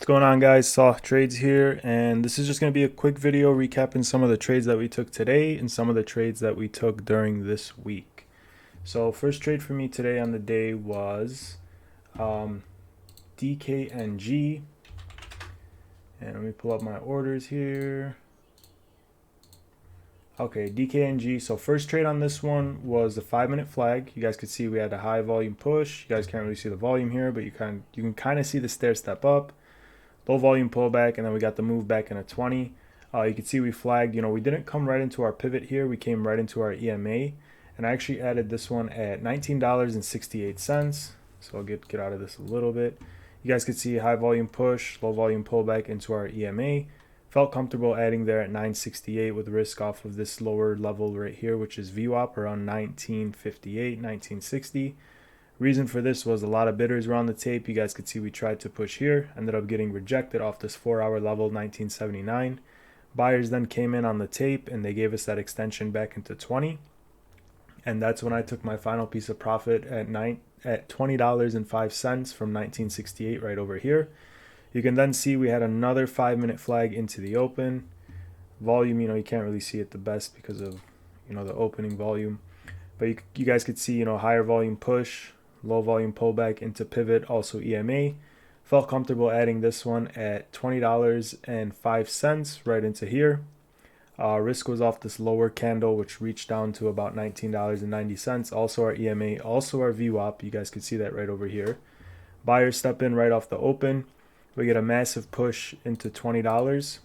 going on, guys? Soft Trades here, and this is just going to be a quick video recapping some of the trades that we took today and some of the trades that we took during this week. So first trade for me today on the day was DKNG, and let me pull up my orders here. Okay, DKNG. So first trade on this one was the 5-minute flag. You guys could see we had a high volume push. You guys can't really see the volume here, but you can kind of see the stair step up. Low volume pullback, and then we got the move back in a 20. You can see we flagged, we didn't come right into our pivot here. We came right into our EMA, and I actually added this one at $19.68. So I'll get out of this a little bit. You guys could see high volume push, low volume pullback into our EMA. Felt comfortable adding there at 968 with risk off of this lower level right here, which is VWAP around 1958, 1960. Reason for this was a lot of bidders were on the tape. You guys could see we tried to push here, ended up getting rejected off this 4-hour level, 1979. Buyers then came in on the tape and they gave us that extension back into 20. And that's when I took my final piece of profit at $20.05 from 1968 right over here. You can then see we had another 5-minute flag into the open. Volume, you can't really see it the best because of, the opening volume. But you guys could see, higher volume push, low volume pullback into pivot, also EMA. Felt comfortable adding this one at $20.05 right into here. Risk was off this lower candle, which reached down to about $19.90. Also our EMA, also our VWAP. You guys could see that right over here. Buyers step in right off the open. We get a massive push into $20.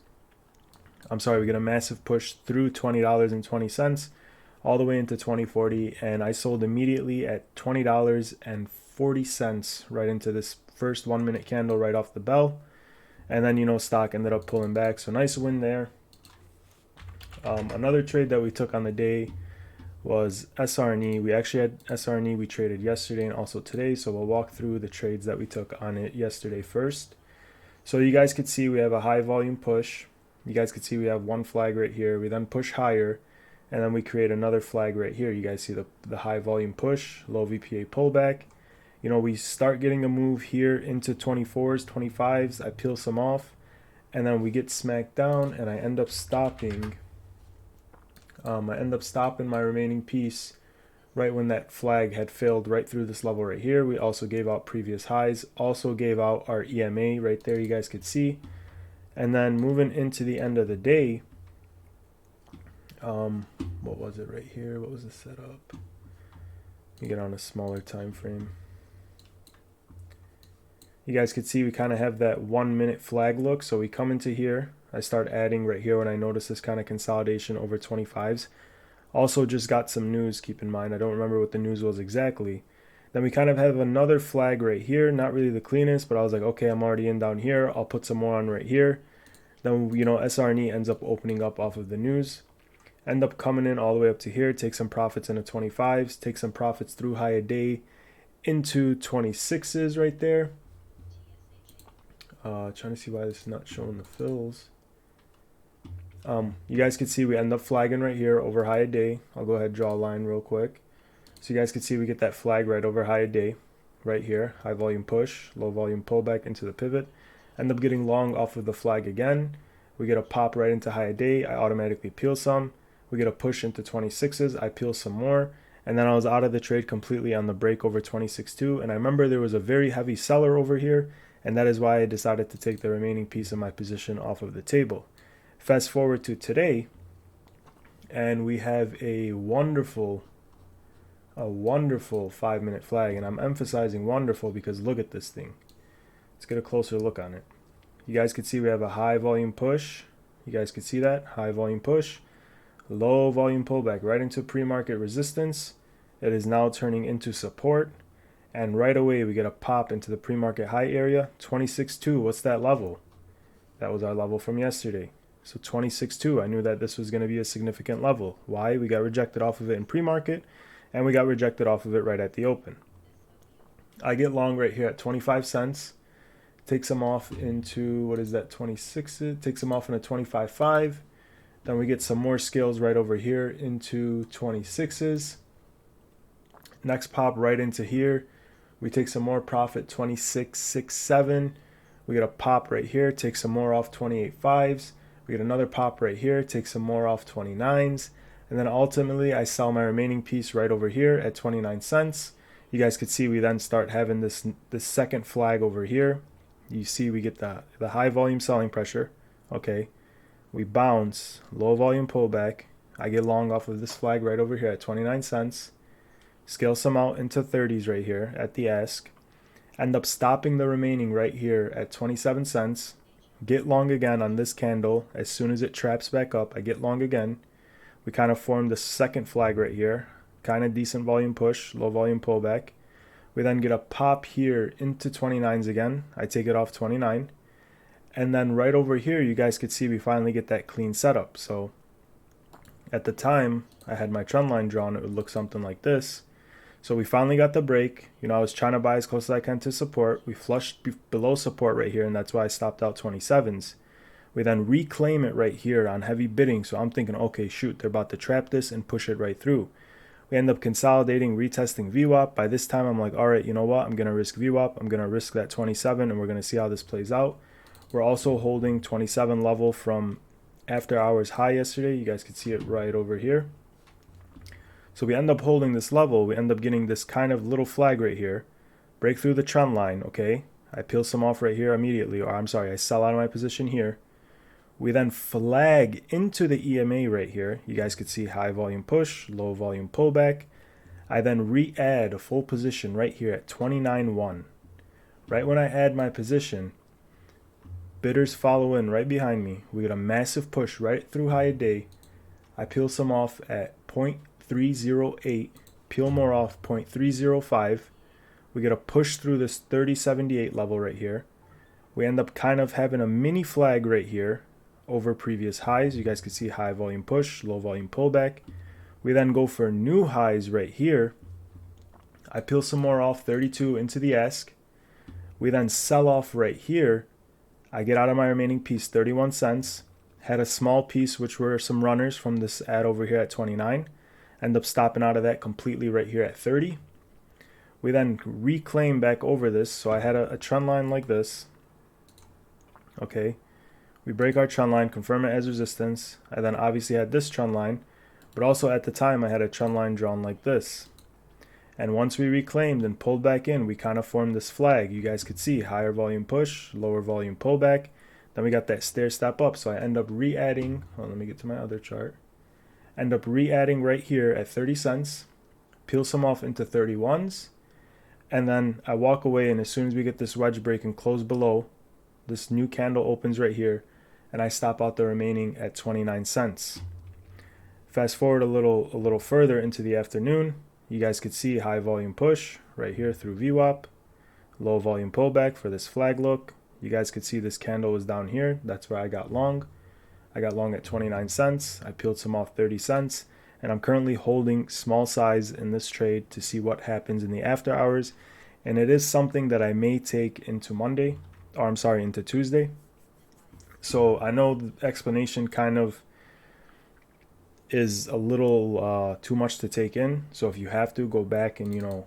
We get a massive push through $20.20. all the way into 2040, and I sold immediately at $20.40 right into this first 1-minute candle right off the bell. And then stock ended up pulling back, so nice win there. Another trade that we took on the day was SRNE. We actually had SRNE we traded yesterday and also today, so we'll walk through the trades that we took on it yesterday first. So you guys could see we have a high volume push. You guys could see we have one flag right here. We then push higher, and then we create another flag right here. You guys see the high volume push, low VPA pullback. We start getting a move here into 24s, 25s. I peel some off, and then we get smacked down, and I end up stopping. My remaining piece right when that flag had failed right through this level right here. We also gave out previous highs, also gave out our EMA right there, you guys could see. And then moving into the end of the day, what was it right here? What was the setup? Let me get on a smaller time frame. You guys could see we kind of have that 1-minute flag look. So we come into here. I start adding right here when I notice this kind of consolidation over 25s. Also just got some news, keep in mind. I don't remember what the news was exactly. Then we kind of have another flag right here. Not really the cleanest, but I was like, okay, I'm already in down here. I'll put some more on right here. Then, SRNE ends up opening up off of the news. End up coming in all the way up to here. Take some profits into 25s. Take some profits through high a day into 26s right there. Trying to see why this is not showing the fills. You guys can see we end up flagging right here over high a day. I'll go ahead and draw a line real quick. So you guys can see we get that flag right over high a day right here. High volume push, low volume pullback into the pivot. End up getting long off of the flag again. We get a pop right into high a day. I automatically peel some. We get a push into 26s. I peel some more. And then I was out of the trade completely on the break over 26.2. And I remember there was a very heavy seller over here. And that is why I decided to take the remaining piece of my position off of the table. Fast forward to today, and we have a wonderful 5-minute flag, and I'm emphasizing wonderful because look at this thing. Let's get a closer look on it. You guys can see we have a high volume push. You guys can see that high volume push, low volume pullback right into pre-market resistance. It is now turning into support, and right away we get a pop into the pre-market high area. 26.2. What's that level? That was our level from yesterday. So 26.2, I knew that this was going to be a significant level. Why? We got rejected off of it in pre-market, and we got rejected off of it right at the open. I get long right here at 25 cents. Take some off into, what is that, 26? Take some off in a 25.5. Then we get some more scales right over here into 26s. Next pop right into here. We take some more profit, 26.67. We get a pop right here, take some more off 28.5s. We get another pop right here, take some more off 29s. And then ultimately I sell my remaining piece right over here at 29 cents. You guys could see we then start having this second flag over here. You see we get the high volume selling pressure. Okay, we bounce, low volume pullback. I get long off of this flag right over here at 29 cents. Scale some out into 30s right here at the ask. End up stopping the remaining right here at 27 cents. Get long again on this candle. As soon as it traps back up, I get long again. We kind of form the second flag right here. Kind of decent volume push, low volume pullback. We then get a pop here into 29s again. I take it off 29. And then right over here, you guys could see we finally get that clean setup. So at the time I had my trend line drawn, it would look something like this. So we finally got the break. You know, I was trying to buy as close as I can to support. We flushed below support right here, and that's why I stopped out 27s. We then reclaim it right here on heavy bidding. So I'm thinking, okay, shoot, they're about to trap this and push it right through. We end up consolidating, retesting VWAP. By this time, I'm like, all right, you know what? I'm going to risk VWAP. I'm going to risk that 27, and we're going to see how this plays out. We're also holding 27 level from after hours high yesterday. You guys can see it right over here. So we end up holding this level. We end up getting this kind of little flag right here. Break through the trend line, okay? I peel some off right here immediately, or I'm sorry, I sell out of my position here. We then flag into the EMA right here. You guys could see high volume push, low volume pullback. I then re-add a full position right here at 29.1. Right when I add my position, bidders follow in right behind me. We get a massive push right through high of day. I peel some off at 0.308, peel more off 0.305. We get a push through this 3078 level right here. We end up kind of having a mini flag right here over previous highs. You guys can see high volume push, low volume pullback. We then go for new highs right here. I peel some more off 32 into the ask. We then sell off right here. I get out of my remaining piece 31 cents. Had a small piece which were some runners from this ad over here at 29. End up stopping out of that completely right here at 30. We then reclaim back over this. So I had a trend line like this. Okay. We break our trend line, confirm it as resistance. I then obviously had this trend line, but also at the time I had a trend line drawn like this. And once we reclaimed and pulled back in, we kind of formed this flag. You guys could see higher volume push, lower volume pullback. Then we got that stair step up. So I end up re-adding, let me get to my other chart. End up re-adding right here at 30 cents, peel some off into 31s. And then I walk away, and as soon as we get this wedge break and close below, this new candle opens right here, and I stop out the remaining at 29 cents. Fast forward a little further into the afternoon, you guys could see high volume push right here through VWAP, low volume pullback for this flag look. You guys could see this candle was down here. That's where I got long. I got long at 29 cents. I peeled some off 30 cents, and I'm currently holding small size in this trade to see what happens in the after hours. And it is something that I may take into Monday, or I'm sorry, into Tuesday. So I know the explanation kind of is a little too much to take in. So if you have to, go back and,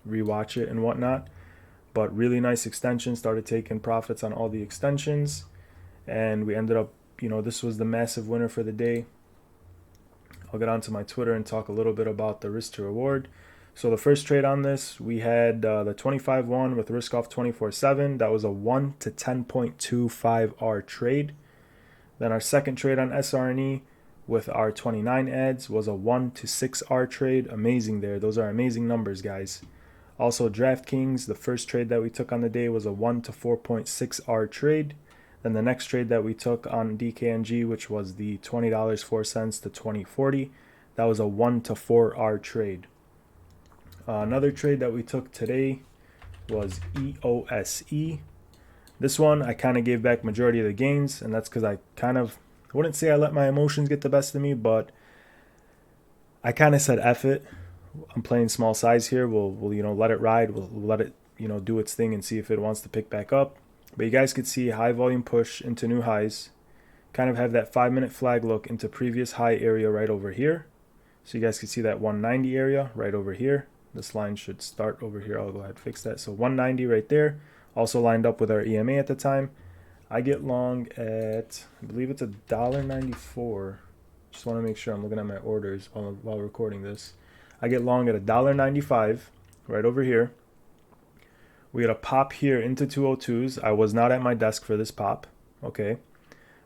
rewatch it and whatnot. But really nice extension, started taking profits on all the extensions. And we ended up, this was the massive winner for the day. I'll get onto my Twitter and talk a little bit about the risk to reward. So the first trade on this, we had the 25-1 with risk off 24/7. That was a 1 to 10.25 R trade. Then our second trade on SRNE with our 29 ads was a 1 to 6 R trade. Amazing there. Those are amazing numbers, guys. Also DraftKings, the first trade that we took on the day was a 1 to 4.6 R trade. Then the next trade that we took on DKNG, which was the $20.04 to 20.40, that was a 1 to 4 R trade. Another trade that we took today was EOSE. This one, I kind of gave back majority of the gains, and that's because I wouldn't say I let my emotions get the best of me, but I kind of said F it. I'm playing small size here. We'll let it ride. We'll let it, do its thing and see if it wants to pick back up. But you guys could see high volume push into new highs. Kind of have that 5-minute flag look into previous high area right over here. So you guys can see that 190 area right over here. This line should start over here. I'll go ahead and fix that. So 190 right there. also lined up with our EMA at the time. I get long at, I believe it's $1.94. Just want to make sure I'm looking at my orders while recording this. I get long at $1.95 right over here. We had a pop here into 202s. I was not at my desk for this pop. Okay.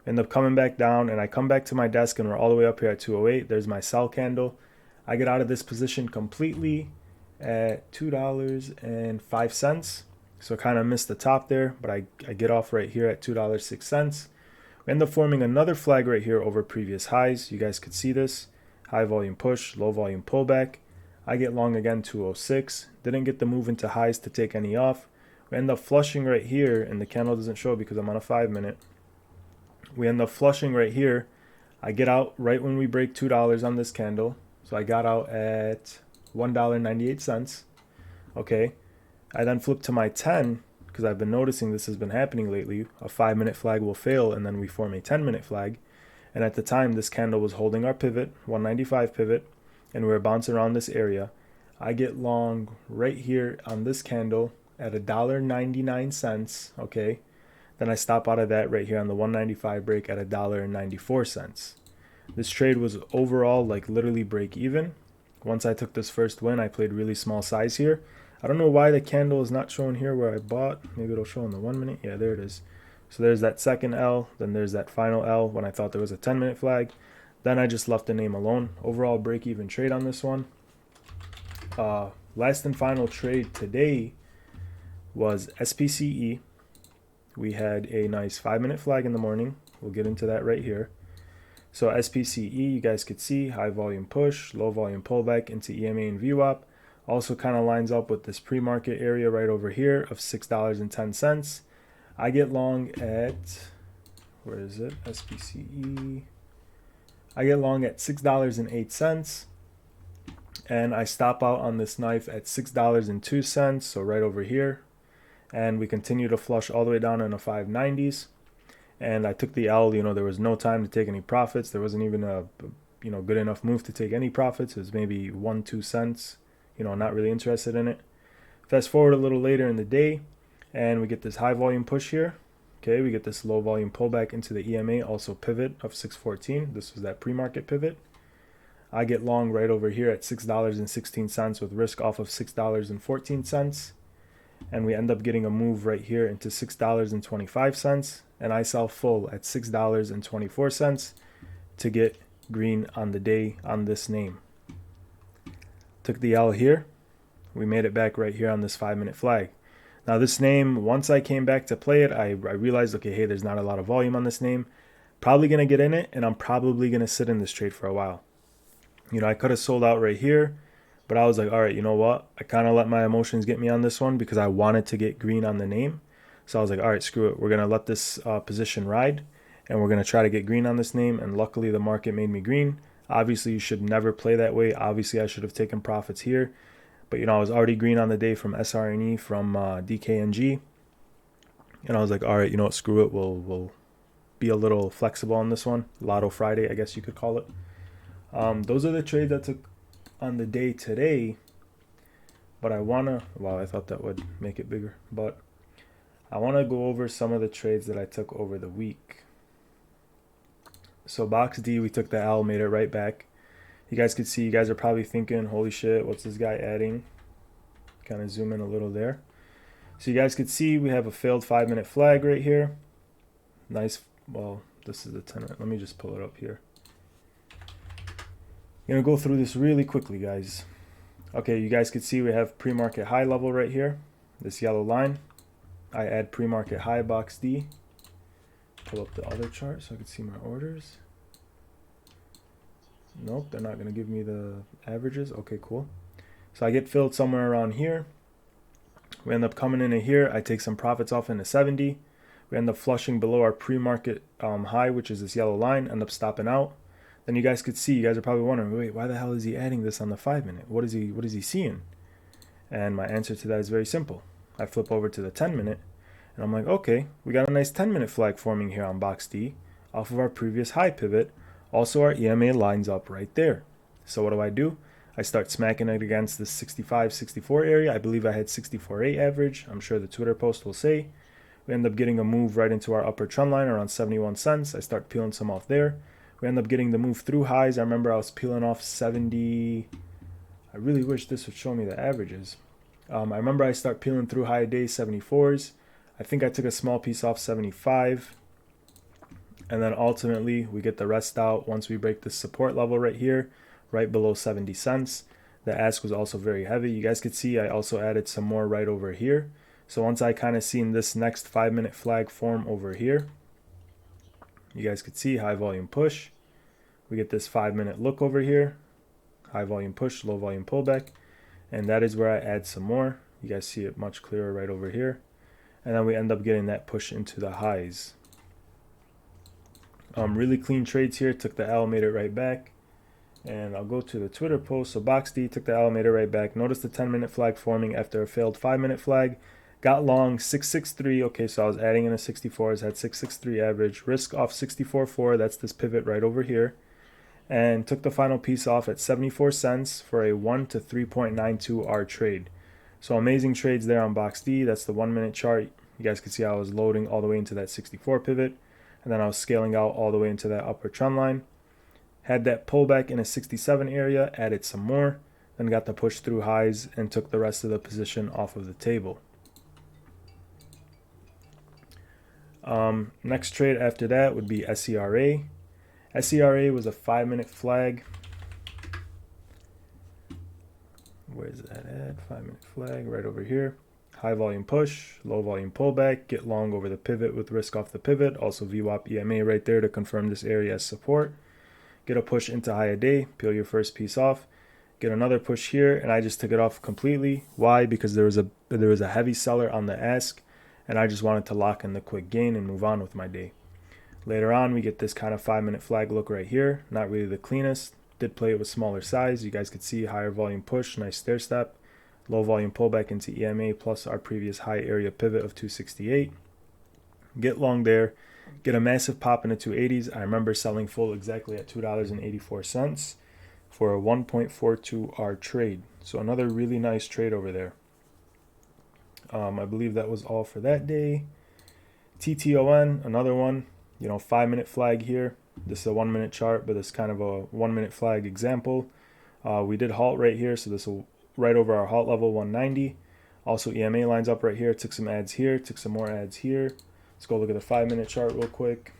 End up coming back down, and I come back to my desk, and we're all the way up here at 208. There's my sell candle. I get out of this position completely at $2.05. So kind of missed the top there, but I get off right here at $2.06. We end up forming another flag right here over previous highs. You guys could see this. High volume push, low volume pullback. I get long again 206. Didn't get the move into highs to take any off. We end up flushing right here, and the candle doesn't show because I'm on a 5-minute. We end up flushing right here. I get out right when we break $2 on this candle. So I got out at $1.98. Okay. I then flip to my 10 because I've been noticing this has been happening lately. A 5-minute flag will fail and then we form a 10-minute flag. And at the time, this candle was holding our pivot, 195 pivot, and we were bouncing around this area. I get long right here on this candle at $1.99. Okay. Then I stop out of that right here on the 195 break at $1.94. This trade was overall like literally break even. Once I took this first win, I played really small size here. I don't know why the candle is not showing here where I bought. Maybe it'll show in the 1 minute. Yeah, there it is. So there's that second L. Then there's that final L when I thought there was a 10-minute flag. Then I just left the name alone. Overall break even trade on this one. Last and final trade today was SPCE. We had a nice 5-minute flag in the morning. We'll get into that right here. So SPCE, you guys could see high volume push, low volume pullback into EMA and VWAP. Also kind of lines up with this pre-market area right over here of $6.10. I get long at, where is it? SPCE. I get long at $6.08. And I stop out on this knife at $6.02. So right over here. And we continue to flush all the way down in the 590s. And I took the L, there was no time to take any profits. There wasn't even a, good enough move to take any profits. It was maybe 1-2 cents, not really interested in it. Fast forward a little later in the day, and we get this high volume push here. Okay, we get this low volume pullback into the EMA, also pivot of 614. This was that pre-market pivot. I get long right over here at $6.16 with risk off of $6.14. And we end up getting a move right here into $6.25, and I sell full at $6.24 to get green on the day on this name. Took the L here. We made it back right here on this 5-minute flag. Now this name, once I came back to play it, I realized, okay, hey, there's not a lot of volume on this name. Probably going to get in it, and I'm probably going to sit in this trade for a while. I could have sold out right here. But I was like, all right, you know what? I kind of let my emotions get me on this one because I wanted to get green on the name. So I was like, all right, screw it. We're going to let this position ride, and we're going to try to get green on this name. And luckily, the market made me green. Obviously, you should never play that way. Obviously, I should have taken profits here. But, I was already green on the day from SRNE, from DKNG. And I was like, all right, you know what? Screw it. We'll be a little flexible on this one. Lotto Friday, I guess you could call it. Those are the trades I took on the day today, but I thought that would make it bigger, but I want to go over some of the trades that I took over the week. So box D, we took the L, made it right back. You guys could see, you guys are probably thinking, holy shit, what's this guy adding? Kind of zoom in a little there. So you guys could see we have a failed 5-minute flag right here. Nice. Well, this is the 10-minute. Let me just pull it up here. I'm going to go through this really quickly, guys. Okay, you guys could see we have pre-market high level right here, this yellow line. I add pre-market high box D. Pull up the other chart so I can see my orders. Nope, they're not going to give me the averages. Okay, cool. So I get filled somewhere around here. We end up coming into here. I take some profits off into 70. We end up flushing below our pre-market high, which is this yellow line, end up stopping out. Then you guys could see, you guys are probably wondering, wait, why the hell is he adding this on the 5-minute? What is he seeing? And my answer to that is very simple. I flip over to the 10-minute, and I'm like, okay, we got a nice 10-minute flag forming here on box D off of our previous high pivot. Also, our EMA lines up right there. So what do? I start smacking it against the 65-64 area. I believe I had 64.8 average. I'm sure the Twitter post will say. We end up getting a move right into our upper trend line around 71 cents. I start peeling some off there. We end up getting the move through highs. I remember I was peeling off 70. I really wish this would show me the averages. I remember I start peeling through high day 74s. I think I took a small piece off 75. And then ultimately we get the rest out once we break this support level right here, right below 70 cents. The ask was also very heavy. You guys could see I also added some more right over here. So once I kind of seen this next 5-minute flag form over here, you guys could see high volume push. We get this 5-minute look over here, high volume push, low volume pullback. And that is where I add some more. You guys see it much clearer right over here. And then we end up getting that push into the highs. Really clean trades here. Took the L, made it right back. And I'll go to the Twitter post. So BoxD took the L, made it right back. Notice the 10-minute flag forming after a failed 5-minute flag. Got long 663. Okay, so I was adding in a 64s, had 663 average. Risk off 64.4. That's this pivot right over here. And took the final piece off at 74 cents for a 1 to 3.92 R trade. So amazing trades there on BoxD. That's the 1-minute chart. You guys can see I was loading all the way into that 64 pivot. And then I was scaling out all the way into that upper trend line. Had that pullback in a 67 area, added some more, then got the push through highs and took the rest of the position off of the table. Next trade after that would be SERA. SERA was a 5-minute flag. Where's that at? 5-minute flag right over here. High volume push, low volume pullback, get long over the pivot with risk off the pivot. Also VWAP EMA right there to confirm this area as support. Get a push into higher day, peel your first piece off. Get another push here, and I just took it off completely. Why? Because there was a heavy seller on the ask, and I just wanted to lock in the quick gain and move on with my day. Later on, we get this kind of 5-minute flag look right here. Not really the cleanest. Did play it with smaller size. You guys could see higher volume push, nice stair step. Low volume pullback into EMA plus our previous high area pivot of 268. Get long there. Get a massive pop into 280s. I remember selling full exactly at $2.84 for a 1.42 R trade. So another really nice trade over there. I believe that was all for that day. TTON, another one. 5-minute flag here. This is a 1-minute chart, but it's kind of a 1-minute flag example. We did halt right here, so this will right over our halt level 190. Also EMA lines up right here. Took some ads here, took some more ads here. Let's go look at the 5-minute chart real quick.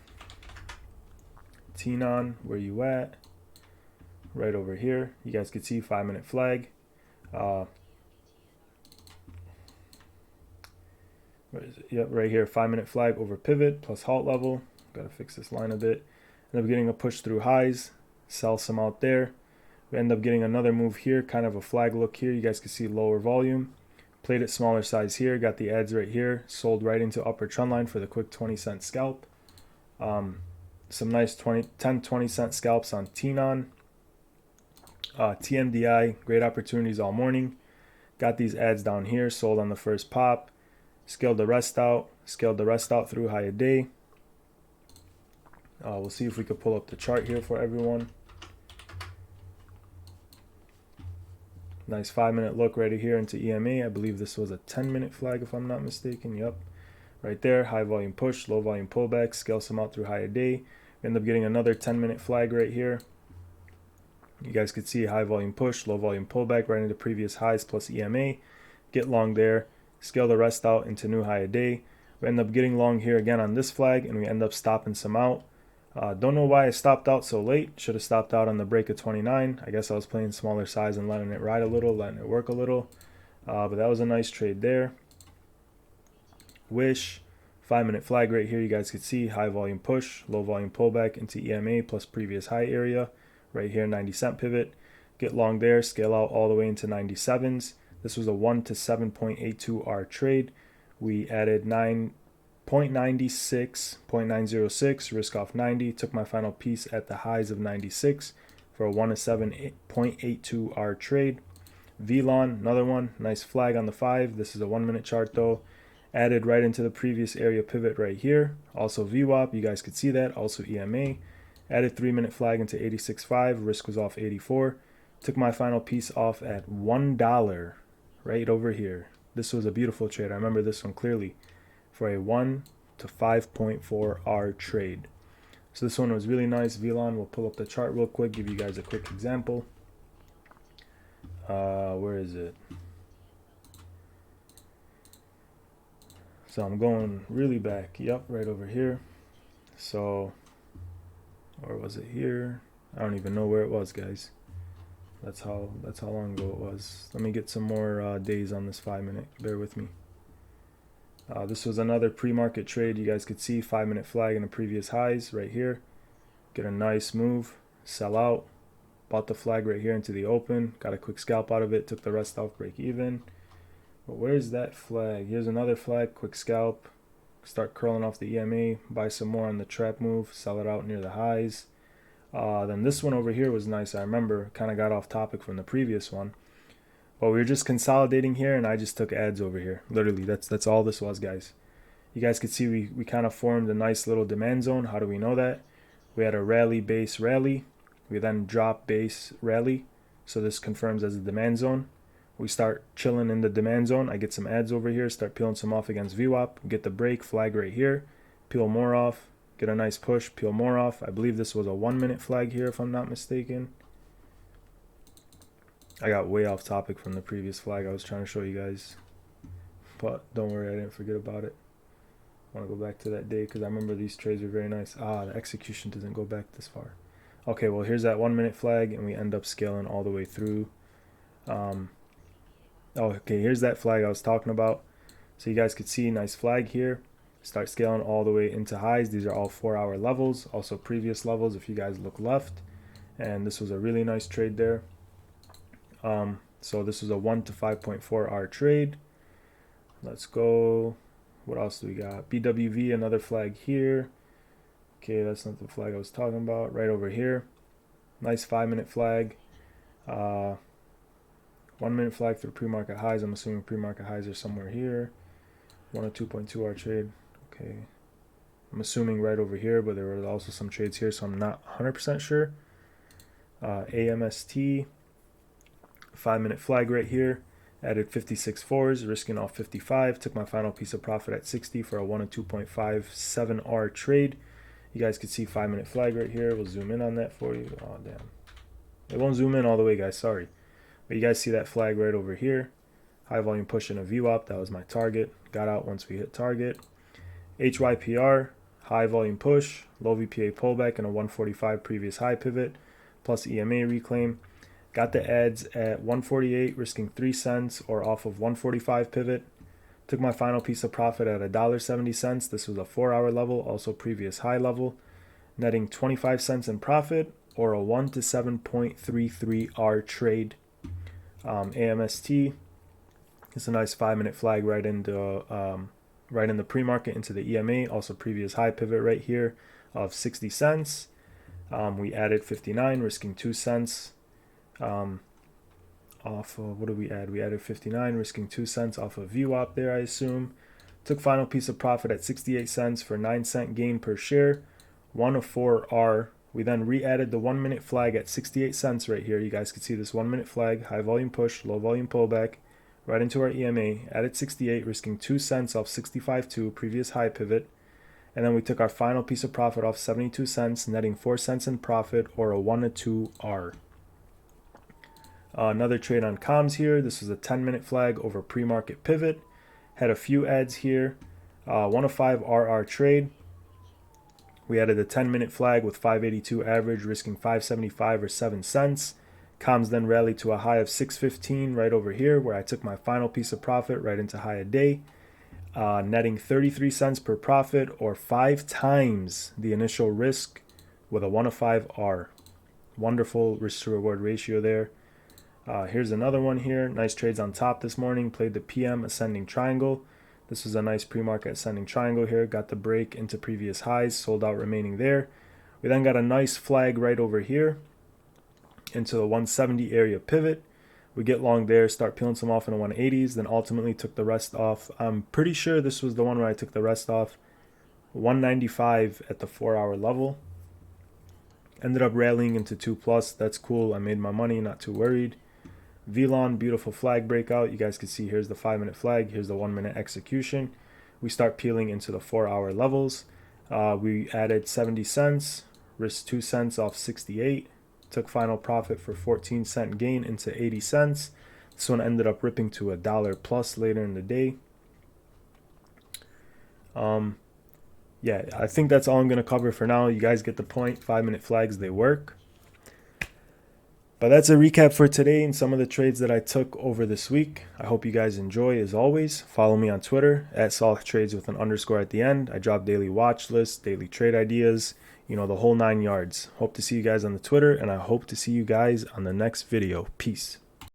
TNON, where you at? Right over here. You guys can see 5-minute flag. Where is it? Yep, right here. 5-minute flag over pivot plus halt level. Gotta fix this line a bit. End up getting a push through highs. Sell some out there. We end up getting another move here, kind of a flag look here. You guys can see lower volume. Played it smaller size here, got the ads right here, sold right into upper trend line for the quick 20-cent scalp. Some nice 10-20 cent scalps on TNON. TMDI, great opportunities all morning. Got these ads down here, sold on the first pop. Scaled the rest out through higher day. We'll see if we could pull up the chart here for everyone. Nice 5-minute look right here into EMA. I believe this was a 10-minute flag if I'm not mistaken. Yep. Right there, high volume push, low volume pullback, scale some out through higher day. We end up getting another 10-minute flag right here. You guys could see high volume push, low volume pullback right into previous highs plus EMA. Get long there, scale the rest out into new higher day. We end up getting long here again on this flag, and we end up stopping some out. Don't know why I stopped out so late. Should have stopped out on the break of 29. I guess I was playing smaller size and letting it ride a little, letting it work a little. But that was a nice trade there. Wish, 5-minute flag right here. You guys could see high volume push, low volume pullback into EMA plus previous high area. Right here, 90-cent pivot. Get long there, scale out all the way into 97s. This was a 1 to 7.82 R trade. We added 0.96, 0.906, risk off 90. Took my final piece at the highs of 96 for a 1 to 7.82 R trade. VLON, another one, nice flag on the 5. This is a 1-minute chart though. Added right into the previous area pivot right here. Also VWAP, you guys could see that. Also EMA. Added 3-minute flag into 86.5. Risk was off 84. Took my final piece off at $1 right over here. This was a beautiful trade. I remember this one clearly for a 1 to 5.4 R trade. So this one was really nice. VLON, we'll pull up the chart real quick, give you guys a quick example. Where is it? So I'm going really back. Yep, right over here. So, or was it here? I don't even know where it was, guys. That's how long ago it was. Let me get some more days on this 5 minute. Bear with me. This was another pre-market trade. You guys could see 5 minute flag in the previous highs right here. Get a nice move, sell out. Bought the flag right here into the open. Got a quick scalp out of it. Took the rest off break even. But where's that flag? Here's another flag. Quick scalp. Start curling off the EMA. Buy some more on the trap move. Sell it out near the highs. Then this one over here was nice. I remember kind of got off topic from the previous one. But we were just consolidating here, and I just took ads over here. Literally, that's all this was, guys. You guys could see we kind of formed a nice little demand zone. How do we know that? We had a rally, base, rally. We then drop, base, rally. So this confirms as a demand zone. We start chilling in the demand zone. I get some ads over here, start peeling some off against VWAP. Get the break, flag right here. Peel more off. Get a nice push, peel more off. I believe this was a 1 minute flag here, if I'm not mistaken. I got way off topic from the previous flag I was trying to show you guys. But don't worry, I didn't forget about it. I want to go back to that day because I remember these trades were very nice. The execution doesn't go back this far. Okay, well, here's that 1 minute flag, and we end up scaling all the way through. Okay, here's that flag I was talking about. So you guys could see, nice flag here. Start scaling all the way into highs. These are all 4 hour levels, also previous levels if you guys look left. And this was a really nice trade there. So this was a 1 to 5.4 R trade. Let's go. What else do we got? BWV, another flag here. Okay, that's not the flag I was talking about. Right over here. Nice 5 minute flag. 1 minute flag through pre-market highs. I'm assuming pre-market highs are somewhere here. 1 to 2.2 R trade. Okay. I'm assuming right over here, but there were also some trades here, so I'm not 100% sure. AMST. 5 minute flag right here. Added 56 fours, risking off 55. Took my final piece of profit at 60 for a 1 to 2.57 R trade. You guys can see 5 minute flag right here. We'll zoom in on that for you. Oh, damn. It won't zoom in all the way, guys. Sorry. But you guys see that flag right over here. High volume push in a VWAP. That was my target. Got out once we hit target. HYPR. High volume push. Low VPA pullback and a 145 previous high pivot. Plus EMA reclaim. Got the ads at 148, risking 3 cents or off of 145 pivot. Took my final piece of profit at $1.70. This was a 4 hour level, also previous high level. Netting 25 cents in profit or a 1 to 7.33 R trade. AMST. It's a nice 5 minute flag right in the pre-market into the EMA. Also previous high pivot right here of 60 cents. We added 59, risking 2 cents. Off of, what did we add? We added 59, risking 2 cents off of VWAP there, I assume. Took final piece of profit at 68 cents for 9 cent gain per share. 1 of 4 R. We then re-added the 1 minute flag at 68 cents right here. You guys can see this 1 minute flag, high volume push, low volume pullback, right into our EMA. Added 68, risking 2 cents off 65.2, previous high pivot. And then we took our final piece of profit off 72 cents, netting 4 cents in profit or a 1 to 2 R. Another trade on comms here. This was a 10 minute flag over pre-market pivot. Had a few ads here. 1 of 5 RR trade. We added a 10 minute flag with 582 average, risking 575 or 7 cents. Comms then rallied to a high of 615 right over here, where I took my final piece of profit right into high a day. Netting 33 cents per profit or 5 times the initial risk with a 1 of 5 R. Wonderful risk to reward ratio there. Here's another one here. Nice trades on top this morning. Played the PM ascending triangle. This was a nice pre-market ascending triangle here. Got the break into previous highs. Sold out remaining there. We then got a nice flag right over here into the 170 area pivot. We get long there. Start peeling some off in the 180s. Then ultimately took the rest off. I'm pretty sure this was the one where I took the rest off. 195 at the 4 hour level. Ended up rallying into 2+. That's cool. I made my money, not too worried. VLON, beautiful flag breakout. You guys can see here's the 5-minute flag. Here's the 1-minute execution. We start peeling into the 4-hour levels. We added 70 cents, risked 2 cents off 68. Took final profit for 14-cent gain into 80 cents. This one ended up ripping to $1+ later in the day. Yeah, I think that's all I'm going to cover for now. You guys get the point. 5-minute flags, they work. But that's a recap for today and some of the trades that I took over this week. I hope you guys enjoy. As always, follow me on Twitter at @SalihTrades with an underscore at the end. I drop daily watch lists, daily trade ideas, you know, the whole 9 yards. Hope to see you guys on the Twitter, and I hope to see you guys on the next video. Peace.